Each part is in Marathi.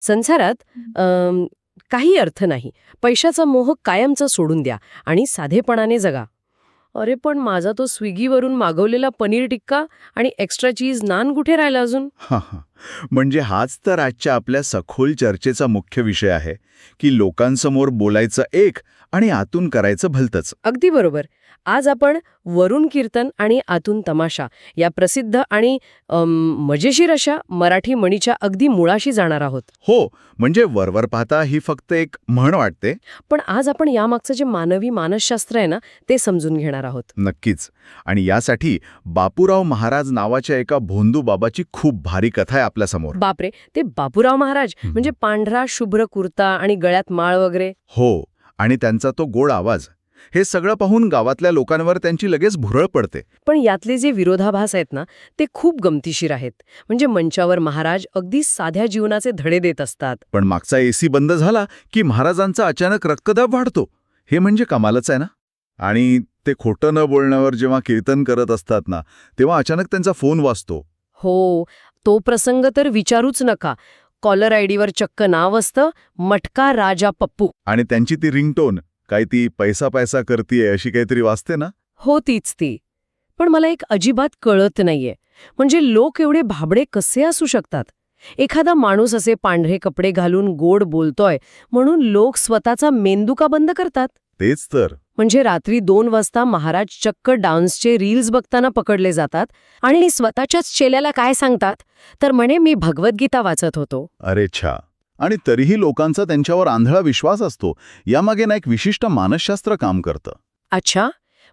संसारात काही अर्थ नाही. पैशाचा मोह कायमचा सोडून द्या आणि साधेपणाने जगा. अरे पण माझा तो स्विगीवरून मागवलेला पनीर टिक्का आणि एक्स्ट्रा चीज नान कुठे राहिला अजून? हा हा म्हणजे हाच तर आजच्या आपल्या सखोल चर्चेचा मुख्य विषय आहे की लोकांसमोर बोलायचं एक आणि आतून करायचं भलतंच. अगदी बरोबर. आज आपण वरून कीर्तन आणि आतून तमाशा या प्रसिद्ध आणि मजेशीर अशा मराठी म्हणीच्या अगदी मुळाशी जाणार आहोत. हो, म्हणजे वरवर पाहता ही फक्त एक म्हण वाटते. पण आज आपण यामागचं जे मानवी मानसशास्त्र आहे ना, ते समजून घेणार आहोत. नक्कीच. आणि यासाठी बापूराव महाराज नावाच्या एका भोंदू बाबाची खूप भारी कथा आहे आपल्यासमोर. बापरे, ते बापूराव महाराज म्हणजे पांढरा शुभ्र कुर्ता आणि गळ्यात माळ वगैरे. हो, आणि त्यांचा तो गोड आवाज, हे सगळं पाहून गावातल्या लोकांवर त्यांची लगेच भुरळ पडते. पण यातले जे विरोधाभास आहेत ना, ते खूप गमतीशीर आहेत. म्हणजे मंचावर महाराज अगदी साध्या जीवनाचे धडे देत असतात. पण मागचा एसी बंद झाला की महाराजांचा अचानक रक्तदाब वाढतो. हे म्हणजे कमालच आहे ना. आणि ते खोटं न बोलण्यावर जेव्हा कीर्तन करत असतात ना, तेव्हा अचानक त्यांचा फोन वाजतो. हो, तो प्रसंग तर विचारूच नका. कॉलर आयडीवर चक्क नाव असतं, मटका राजा पप्पू. आणि त्यांची ती रिंगटोन काय ती पैसा पैसा करतीये अशी काहीतरी वाजते ना. हो, तीच ती. पण मला एक अजिबात कळत नाहीये, म्हणजे लोक एवढे भाबडे कसे असू शकतात? एखादा माणूस असे पांढरे कपडे घालून गोड बोलतोय म्हणून लोक स्वतःचा मेंदू का बंद करतात? तेच तर. म्हणजे रात्री 2 वाजता महाराज चक्क डान्सचे रील्स बघताना पकडले जातात आणि स्वतःच्याच चेल्याला काय सांगतात, तर म्हणे मी भगवद्गीता वाचत होतो. अरे छा. आणि तरीही लोकांचा त्यांच्यावर आंधळा विश्वास असतो. यामागे ना एक विशिष्ट मानसशास्त्र काम करतं. अच्छा,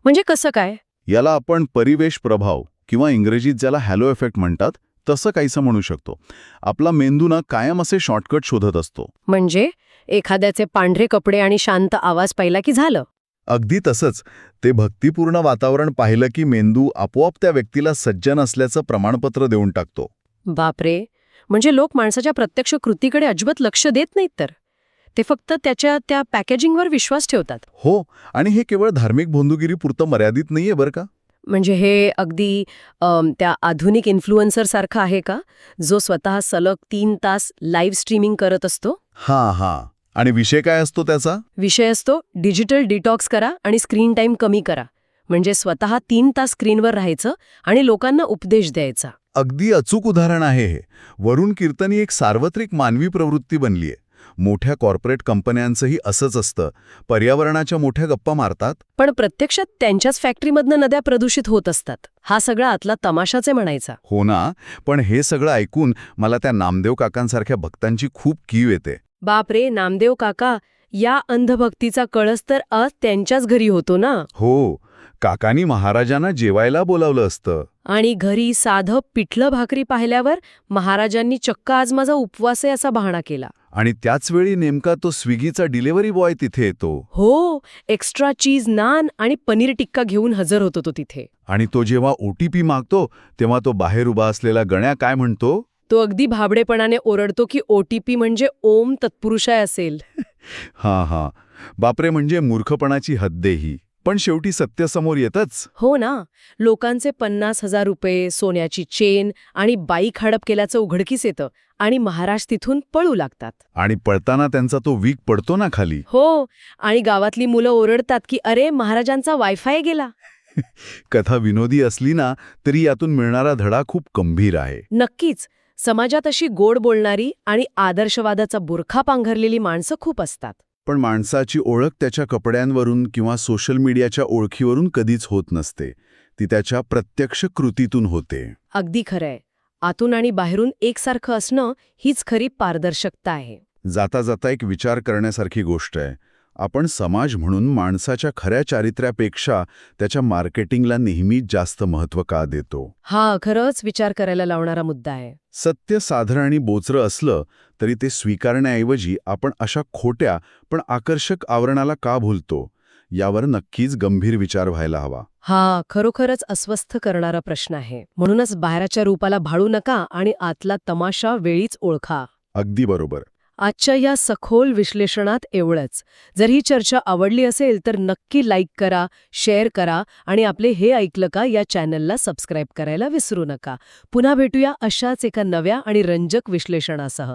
म्हणजे कसं काय? याला आपण परिवेश प्रभाव किंवा इंग्रजीत ज्याला हॅलो इफेक्ट म्हणतात तसं काहीसं म्हणू शकतो. आपला मेंदू ना कायम असे शॉर्टकट शोधत असतो. म्हणजे एखाद्याचे पांढरे कपडे आणि शांत आवाज पाहिला की झालं. अगदी तसंच. ते भक्तिपूर्ण वातावरण पाहिलं की मेंदू आपोआप त्या व्यक्तीला सज्जन असल्याचं प्रमाणपत्र देऊन टाकतो. बापरे, म्हणजे लोक माणसाच्या प्रत्यक्ष कृतीकडे अजिबात लक्ष देत नाहीत, तर ते फक्त त्याच्या त्या पॅकेजिंगवर विश्वास ठेवतात. हो, आणि हे केवळ धार्मिक भोंदूगिरी पुरतं मर्यादित नाहीये बरं का. म्हणजे हे अगदी त्या आधुनिक इन्फ्लुएन्सर सारखं आहे का, जो स्वतः सलग 3 तास लाईव्ह स्ट्रीमिंग करत असतो? हां. आणि विषय काय असतो त्याचा? विषय असतो डिजिटल डिटॉक्स करा आणि स्क्रीन टाईम कमी करा. म्हणजे स्वतः 3 तास स्क्रीनवर राहायचं आणि लोकांना उपदेश द्यायचा. अगदी अचूक उदाहरण आहे हे. वरुण कीर्तन ही एक सार्वत्रिक मानवी प्रवृत्ती बनलीय. मोठ्या कॉर्पोरेट कंपन्यांचंही असंच असतं. पर्यावरणाच्या मोठ्या गप्पा मारतात, पण प्रत्यक्षात त्यांच्याच फॅक्टरीमधनं नद्या प्रदूषित होत असतात. हा सगळा आतला तमाशाचे म्हणायचा. हो ना. पण हे सगळं ऐकून मला त्या नामदेव काकांसारख्या भक्तांची खूप कीव येते. बापरे, नामदेव काका, या अंधभक्तीचा कळस तर आज त्यांच्याच घरी होतो ना. हो, काकांनी महाराजांना जेवायला बोलावलं असतं. आणि घरी साधं पिठलं भाकरी पाहिल्यावर महाराजांनी चक्क आज माझा उपवास आहे असा बहाणा केला. आणि त्याच वेळी नेमका तो स्विगीचा डिलिव्हरी बॉय तिथे येतो. हो, एक्स्ट्रा चीज नान आणि पनीर टिक्का घेऊन हजर होतो तो तिथे. आणि तो जेव्हा OTP मागतो तेव्हा तो बाहेर उभा असलेला गण्या काय म्हणतो? तो अगदी भाबडेपणाने ओरडतो की OTP म्हणजे ओम तत्पुरुषाय असेल. हां. बापरे, म्हणजे मूर्खपणाची हद्देही. पण शेवटी सत्य समोर येतच. हो ना. लोकांचे 50,000 रुपये, सोन्याची चेन आणि बाईक हडप केल्याचं उघडकीस येतं आणि महाराज तिथून पळू लागतात. आणि पळताना त्यांचा तो वीक पडतो ना खाली. हो, आणि गावातली मुलं ओरडतात की अरे महाराजांचा वायफाय गेला. कथा विनोदी असली ना तरी यातून मिळणारा धडा खूप गंभीर आहे. नक्कीच. समाजात अशी गोड बोलणारी आणि आदर्शवादाचा बुरखा पांघरलेली माणसं खूप असतात. पण माणसाची ओळख त्याच्या कपड्यांवरून किंवा सोशल मीडियाच्या ओळखीवरून कधीच होत नसते. ती त्याच्या प्रत्यक्ष कृतीतून होते. अगदी खरंय. आतून आणि बाहेरून एकसारखं असणं हीच खरी पारदर्शकता आहे. जाता जाता एक विचार करण्यासारखी गोष्ट आहे. आपण समाज म्हणून माणसाच्या खऱ्या चारित्र्यापेक्षा त्याच्या मार्केटिंगला नेहमीच जास्त महत्त्व का देतो? हा खरंच विचार करायला लावणारा मुद्दा आहे. सत्य साधारण आणि बोचरं असलं तरी ते स्वीकारण्याऐवजी आपण अशा खोट्या पण आकर्षक आवरणाला का भुलतो, यावर नक्कीच गंभीर विचार व्हायला हवा. हा खरोखरच अस्वस्थ करणारा प्रश्न आहे. म्हणूनच बाहेरच्या रूपाला भाळू नका आणि आतला तमाशा वेळीच ओळखा. अगदी बरोबर. आजच्या या सखोल विश्लेषणात एवढंच. जर ही चर्चा आवडली असेल तर नक्की लाईक करा, शेअर करा आणि आपले हे ऐकलं का या चॅनलला सबस्क्राईब करायला विसरू नका. पुन्हा भेटूया अशाच एका नव्या आणि रंजक विश्लेषणासह.